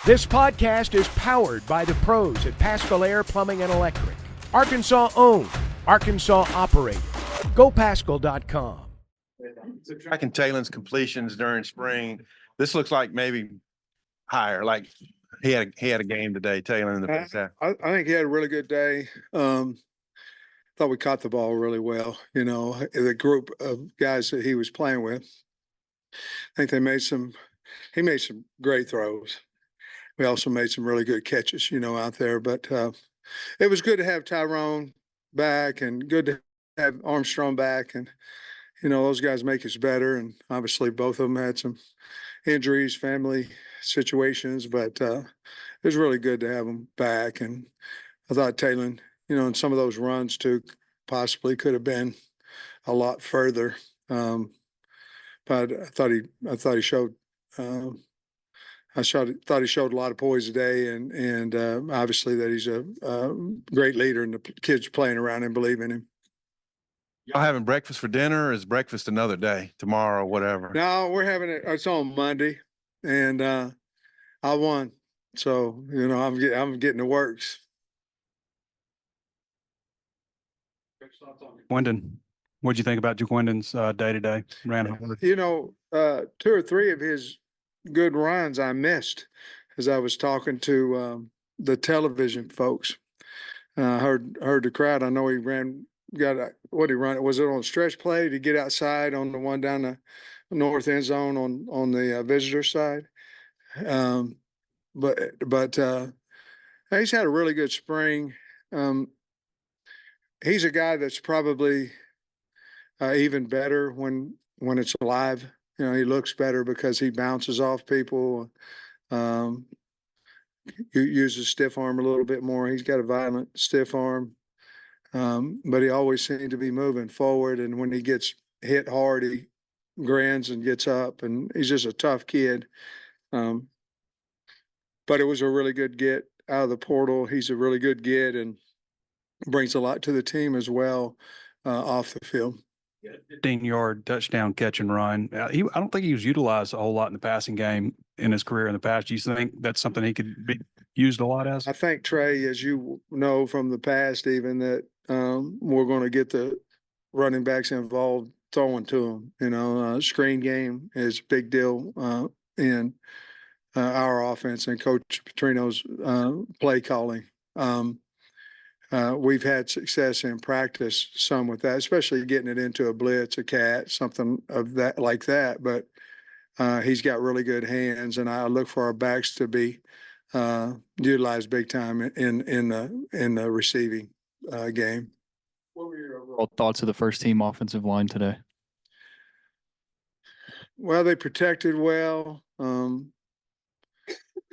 This podcast is powered by the pros at Paschal Air Plumbing and Electric. Arkansas owned, Arkansas operated. GoPaschal.com. Tracking Taylor's completions during spring, this looks like maybe higher. Like he had a game today, Taylor, in the first half. I think he had a really good day. Thought we caught the ball really well. You know, the group of guys that he was playing with, I think he made some great throws. We also made some really good catches, you know, out there. But it was good to have Tyrone back and good to have Armstrong back. And, you know, those guys make us better. And obviously both of them had some injuries, family situations, but it was really good to have them back. And I thought Taylor, you know, and some of those runs too possibly could have been a lot further. But I thought he showed thought he showed a lot of poise today, and obviously that he's a great leader, and the kids playing around him believe in him. Y'all having breakfast for dinner, or is breakfast another day, tomorrow or whatever? No, we're having it. It's on Monday, and I won, so you know I'm getting the works. Wyndon, what'd you think about Jaquindon's day to day? Ran hard. You know, 2 or 3 of his good runs I missed as I was talking to the television folks. Heard the crowd. I know he what he run? Was it on a stretch play to get outside on the one down the north end zone on the visitor side? But he's had a really good spring. He's a guy that's probably even better when it's alive. You know, he looks better because he bounces off people. He uses stiff arm a little bit more. He's got a violent stiff arm, but he always seemed to be moving forward. And when he gets hit hard, he grins and gets up. And he's just a tough kid. But it was a really good get out of the portal. He's a really good get and brings a lot to the team as well off the field. 15-yard touchdown catch and run. I don't think he was utilized a whole lot in the passing game in his career in the past. Do you think that's something he could be used a lot as? I think, Trey, as you know from the past, even that we're going to get the running backs involved throwing to them. You know, screen game is a big deal in our offense and Coach Petrino's play calling. We've had success in practice some with that, especially getting it into a blitz, a cat, something of that like that. But he's got really good hands, and I look for our backs to be utilized big time in the receiving game. What were your overall thoughts of the first team offensive line today? Well, they protected well.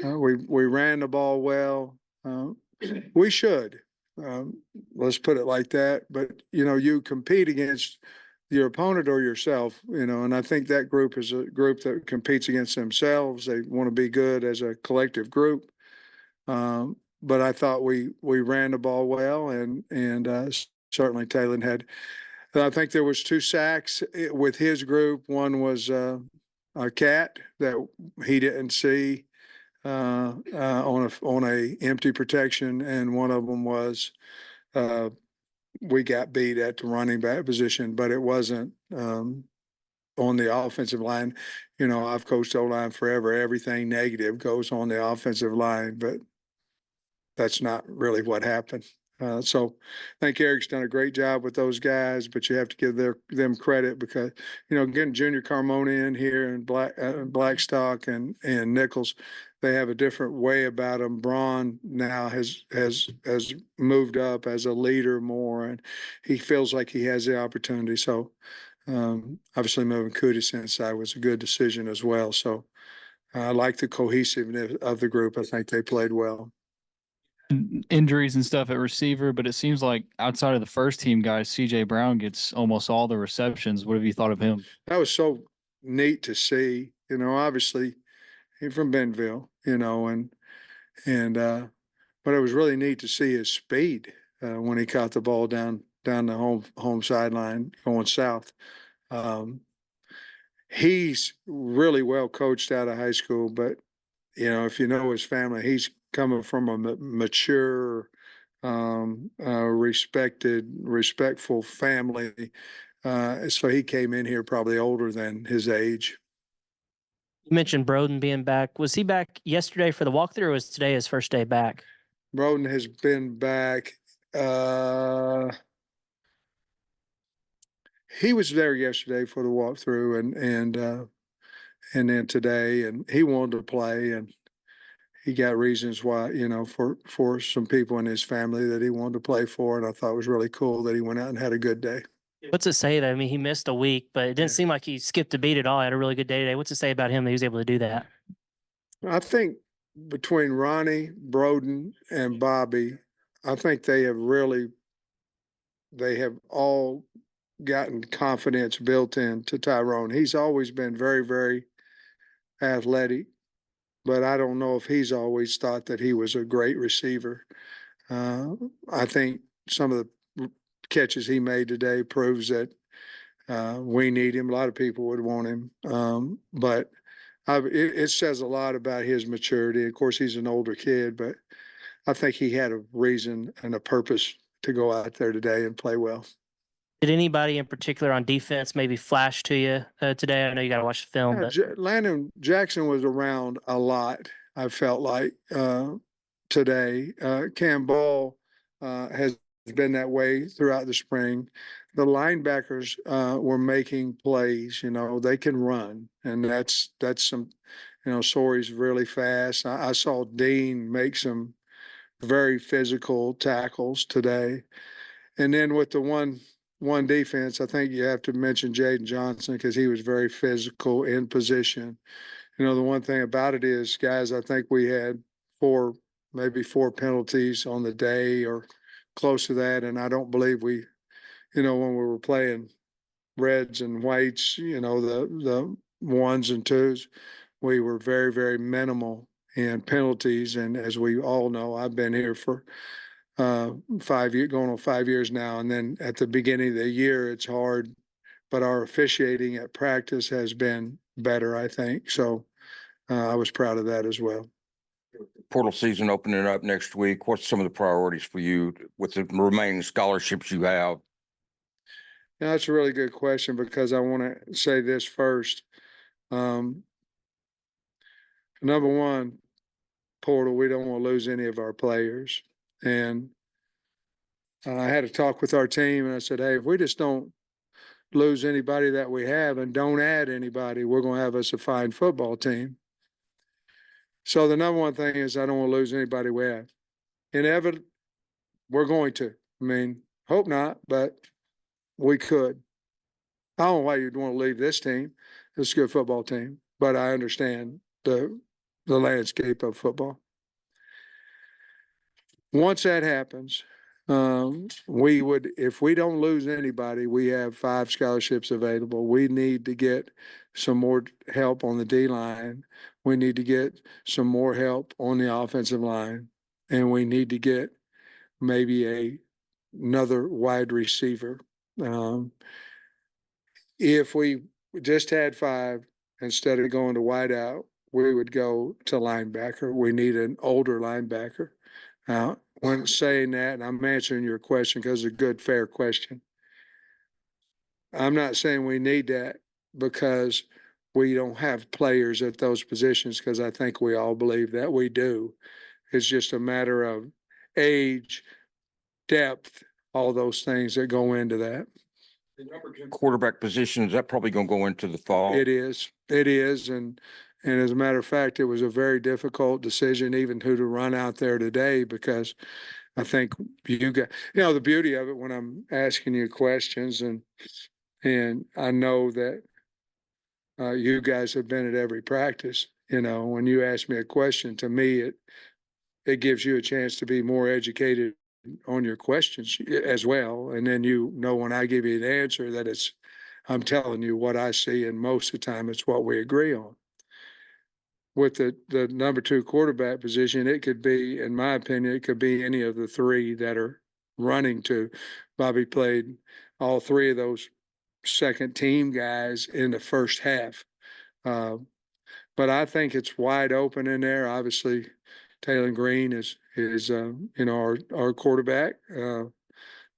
We ran the ball well. We should. Let's put it like that. But, you know, you compete against your opponent or yourself, you know, and I think that group is a group that competes against themselves. They want to be good as a collective group. But I thought we ran the ball well, and certainly Taylor had. I think there was 2 sacks with his group. One was a cat that he didn't see on a empty protection, and one of them was we got beat at the running back position, but it wasn't on the offensive line. You know, I've coached O-line forever. Everything negative goes on the offensive line, but that's not really what happened. So I think Eric's done a great job with those guys, but you have to give them credit because, you know, getting Junior Carmona in here and Blackstock and Nichols, they have a different way about them. Braun now has moved up as a leader more, and he feels like he has the opportunity. So obviously moving Kudus inside was a good decision as well. So I like the cohesiveness of the group. I think they played well. Injuries and stuff at receiver, but it seems like outside of the first team guys, CJ Brown gets almost all the receptions. What have you thought of him? That was so neat to see. You know, obviously he's from Bentonville, you know, but it was really neat to see his speed when he caught the ball down the home sideline going south. He's really well coached out of high school, but you know, if you know his family, he's coming from a mature, respectful family. So he came in here probably older than his age. You mentioned Broden being back. Was he back yesterday for the walkthrough, or was today his first day back? Broden has been back. He was there yesterday for the walkthrough and then today, and he wanted to play, and he got reasons why, you know, for some people in his family that he wanted to play for, and I thought it was really cool that he went out and had a good day. What's it say that? I mean, he missed a week, but it didn't seem like he skipped a beat at all. He had a really good day today. What's it say about him that he was able to do that? I think between Ronnie, Broden, and Bobby, I think they have all gotten confidence built into Tyrone. He's always been very, very athletic, but I don't know if he's always thought that he was a great receiver. I think some of the catches he made today proves that we need him. A lot of people would want him, but it says a lot about his maturity. Of course, he's an older kid, but I think he had a reason and a purpose to go out there today and play well. Did anybody in particular on defense maybe flash to you today? I know you got to watch the film, but Landon Jackson was around a lot, I felt like, today. Cam Ball has been that way throughout the spring. The linebackers were making plays, you know, they can run, and that's some, you know, Sori's really fast. I saw Dean make some very physical tackles today. And then with the one defense, I think you have to mention Jaden Johnson because he was very physical in position. You know, the one thing about it is, guys, I think we had maybe four penalties on the day or close to that. And I don't believe we, you know, when we were playing reds and whites, you know, the ones and twos, we were very, very minimal in penalties. And as we all know, I've been here for 5 years, going on 5 years now. And then at the beginning of the year, it's hard, but our officiating at practice has been better, I think. So I was proud of that as well. Portal season opening up next week. What's some of the priorities for you with the remaining scholarships you have? Yeah, that's a really good question because I want to say this first. Number one, portal, we don't want to lose any of our players. And I had a talk with our team and I said, hey, if we just don't lose anybody that we have and don't add anybody, we're going to have us a fine football team. So the number one thing is I don't want to lose anybody we have. Inevitably, we're going to. I mean, hope not, but we could. I don't know why you'd want to leave this team. It's a good football team, but I understand the landscape of football. Once that happens, we would, if we don't lose anybody, we have 5 scholarships available. We need to get some more help on the D line. We need to get some more help on the offensive line, and we need to get maybe another wide receiver. If we just had 5 instead of going to wide out, we would go to linebacker. We need an older linebacker. When saying that, and I'm answering your question because it's a good, fair question. I'm not saying we need that because we don't have players at those positions, because I think we all believe that we do. It's just a matter of age, depth, all those things that go into that. The number 2 quarterback position, is that probably going to go into the fall? It is. And as a matter of fact, it was a very difficult decision even who to run out there today, because I think you got, you know, the beauty of it when I'm asking you questions, and I know that you guys have been at every practice. You know, when you ask me a question, to me, it gives you a chance to be more educated on your questions as well. And then, you know, when I give you an answer, that I'm telling you what I see, and most of the time it's what we agree on. With the number 2 quarterback position, it could be, in my opinion, it could be any of the 3 that are running to. Bobby played all 3 of those second team guys in the first half. but I think it's wide open in there. Obviously, Taylor Green is our quarterback.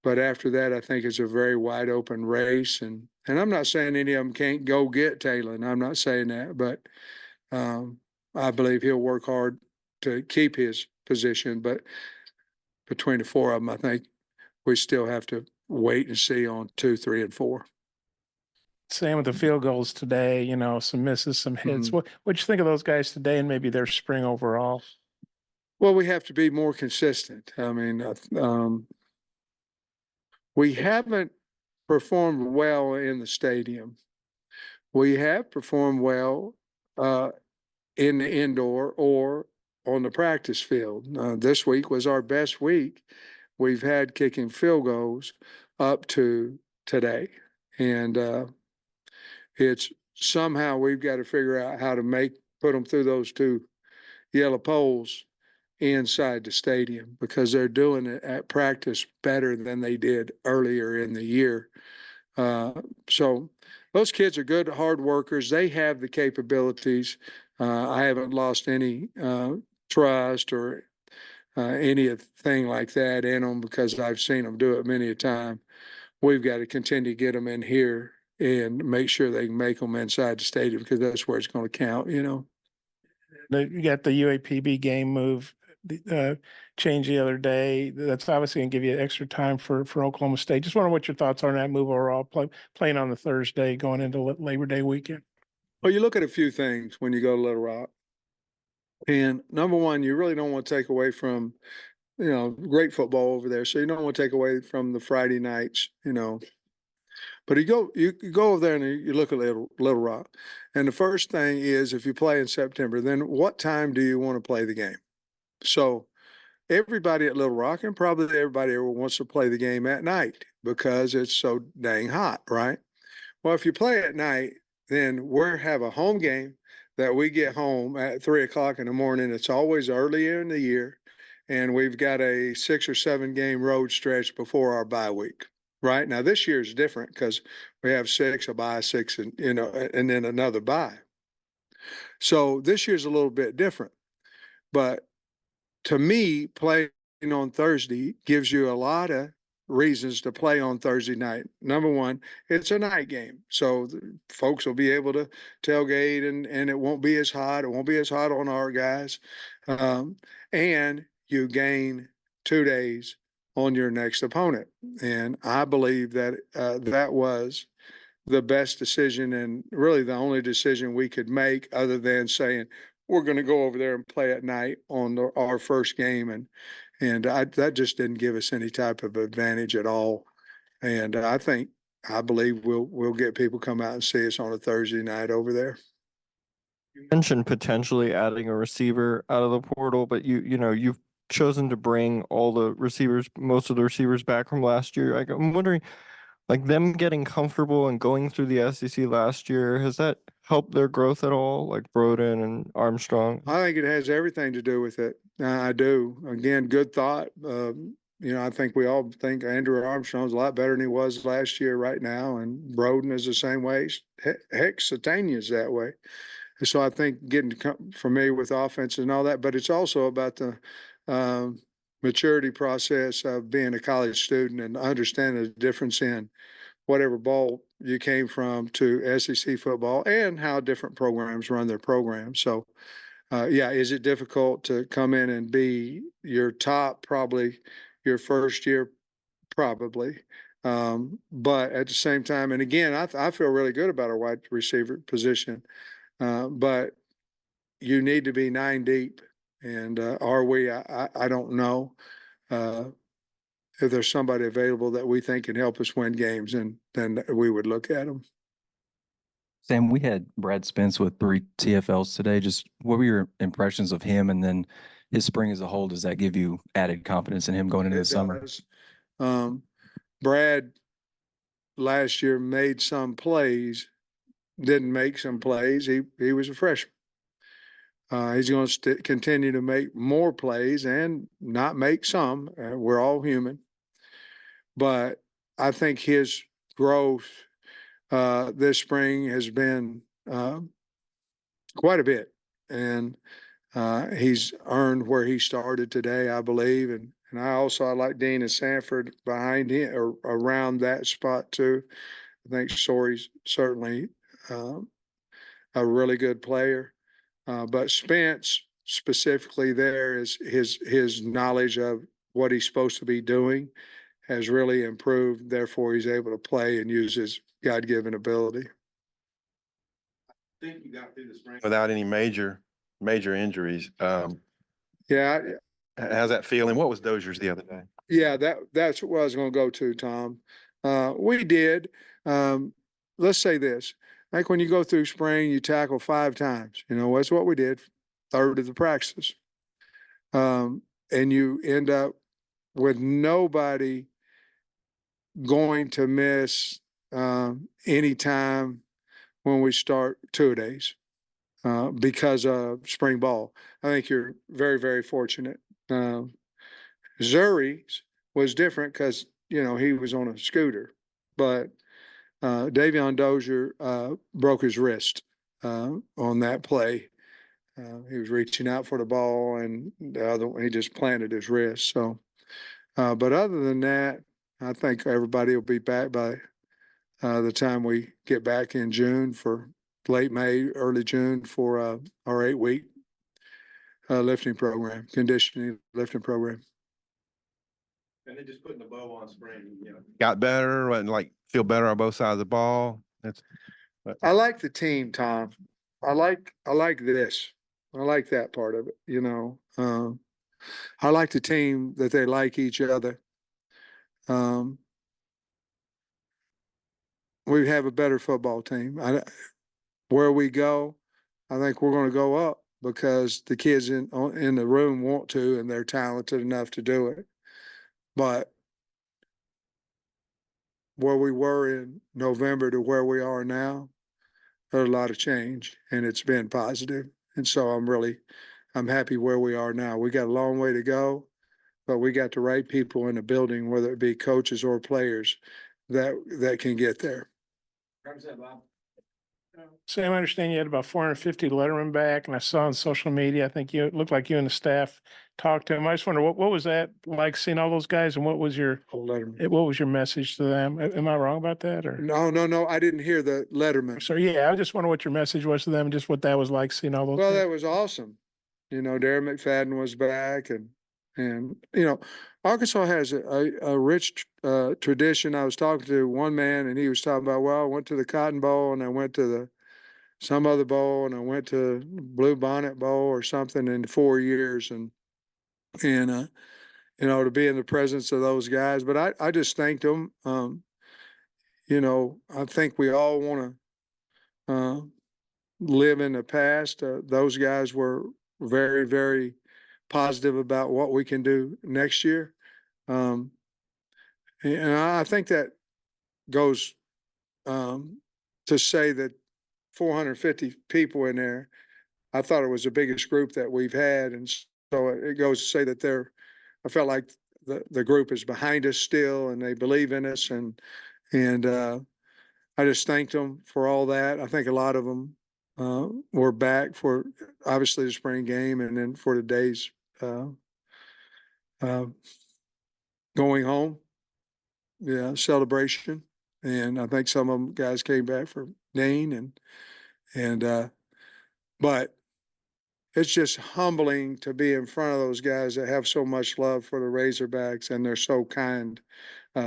But after that, I think it's a very wide open race, and I'm not saying any of them can't go get Taylor. I'm not saying that, but I believe he'll work hard to keep his position. But between the four of them, I think we still have to wait and see on 2, 3, and 4. Same with the field goals today, you know, some misses, some hits. Mhm. What'd you think of those guys today and maybe their spring overall? Well, we have to be more consistent. I mean, we haven't performed well in the stadium. We have performed well in the indoor or on the practice field. This week was our best week we've had kicking field goals up to today. And it's somehow we've got to figure out how to put them through those 2 yellow poles inside the stadium, because they're doing it at practice better than they did earlier in the year. So those kids are good, hard workers. They have the capabilities. I haven't lost any trust or anything like that in them, because I've seen them do it many a time. We've got to continue to get them in here and make sure they can make them inside the stadium, because that's where it's going to count, you know. You got the UAPB game move change the other day. That's obviously going to give you extra time for Oklahoma State. Just wonder what your thoughts are on that move overall, playing on the Thursday going into Labor Day weekend. Well, you look at a few things when you go to Little Rock. And number one, you really don't want to take away from, great football over there. So you don't want to take away from the Friday nights, But you go over there and you look at Little Rock. And the first thing is, if you play in September, then what time do you want to play the game? So everybody at Little Rock, and probably everybody ever wants to play the game at night because it's so dang hot, right? Well, if you play at night, then we have a home game that we get home at 3 o'clock in the morning. It's always earlier in the year. And we've got a 6 or 7 game road stretch before our bye week. Right now, this year is different because we have 6, a bye, 6, and and then another bye. So this year's a little bit different. But to me, playing on Thursday gives you a lot of reasons to play on Thursday night. Number one, it's a night game, so folks will be able to tailgate, and it won't be as hot. It won't be as hot on our guys, and you gain 2 days on your next opponent. And I believe that that was the best decision, and really the only decision we could make, other than saying we're going to go over there and play at night on our first game. And that just didn't give us any type of advantage at all. And I believe we'll get people come out and see us on a Thursday night over there. You mentioned potentially adding a receiver out of the portal, but you've chosen to bring most of the receivers back from last year. I'm wondering, like, them getting comfortable and going through the SEC last year, has that helped their growth at all? Like Broden and Armstrong? I think it has everything to do with it. I do. Again, good thought. I think we all think Andrew Armstrong's a lot better than he was last year right now, and Broden is the same way. Heck, Satania's that way. So I think getting familiar with offense and all that, but it's also about the maturity process of being a college student and understanding the difference in whatever ball you came from to SEC football and how different programs run their programs. So, is it difficult to come in and be your top, probably your first year? Probably. But at the same time, and again, I feel really good about our wide receiver position, but you need to be 9 deep. And are we? I don't know. If there's somebody available that we think can help us win games, and then we would look at them. Sam, we had Brad Spence with 3 TFLs today. Just what were your impressions of him, and then his spring as a whole? Does that give you added confidence in him going into the summer? Brad last year made some plays, didn't make some plays. He was a freshman. He's going to continue to make more plays and not make some. We're all human. But I think his growth this spring has been quite a bit. And he's earned where he started today, I believe. And I like Dean and Sanford behind him or around that spot too. I think Sorey's certainly a really good player. But Spence specifically there is his knowledge of what he's supposed to be doing has really improved. Therefore, he's able to play and use his God-given ability. I think you got through the spring without any major injuries. Yeah, How's that feeling? What was Dozier's the other day? yeah, that's what I was going to go to, Tom. We did. Let's say this. Like when you go through spring, you tackle 5 times. You know, that's what we did, third of the practices. And you end up with nobody going to miss any time when we start 2-a-days because of spring ball. I think you're very, very fortunate. Zuri's was different because, you know, he was on a scooter, but Davion Dozier broke his wrist on that play. He was reaching out for the ball and the other one, he just planted his wrist. So, but other than that, I think everybody will be back by the time we get back in June for late May, early June for our 8-week lifting program, conditioning lifting program. And then just putting the bow on spring, you know, got better and like feel better on both sides of the ball. I like the team, Tom. I like this. I like that part of it. You know, I like the team that they like each other. We have a better football team. Where we go, I think we're going to go up because the kids in the room want to, and they're talented enough to do it. But where we were in November to where we are now, there's a lot of change, and it's been positive. And so I'm happy where we are now. We got a long way to go, but we got the right people in the building, whether it be coaches or players, that can get there. Sam, I understand you had about 450 Letterman back, and I saw on social media, I think it looked like you and the staff talked to him. I just wonder what was that like seeing all those guys, and what was your message to them? Am I wrong about that? Or No, I didn't hear the Letterman. So yeah, I just wonder what your message was to them, and just what that was like seeing all those. Well, guys. that was awesome. You know, Darren McFadden was back, and you know, Arkansas has a rich tradition. I was talking to one man, and he was talking about, well, I went to the Cotton Bowl, and I went to some other bowl, and I went to Blue Bonnet Bowl or something in 4 years, and you know, to be in the presence of those guys. But I just thanked them. You know, I think we all want to live in the past. Those guys were very, very positive about what we can do next year. And I think that goes to say that 450 people in there, I thought it was the biggest group that we've had. And so it goes to say that I felt like the group is behind us still, and they believe in us. And I just thanked them for all that. I think a lot of them were back for obviously the spring game, and then for the days going home, celebration. And I think some of them guys came back for Dane but it's just humbling to be in front of those guys that have so much love for the Razorbacks, and they're so kind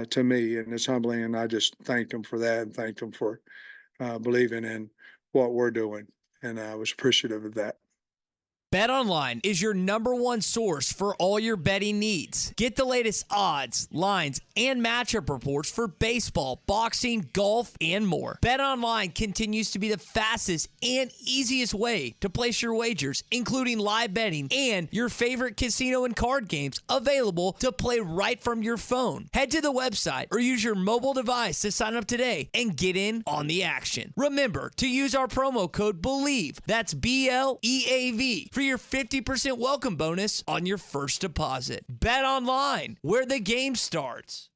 to me, and it's humbling. And I just thanked them for that, and thanked them for believing in what we're doing. And I was appreciative of that. BetOnline is your #1 source for all your betting needs. Get the latest odds, lines, and matchup reports for baseball, boxing, golf, and more. BetOnline continues to be the fastest and easiest way to place your wagers, including live betting and your favorite casino and card games available to play right from your phone. Head to the website or use your mobile device to sign up today and get in on the action. Remember to use our promo code BELIEVE, that's BLEAV, for your 50% welcome bonus on your first deposit. Bet online, where the game starts.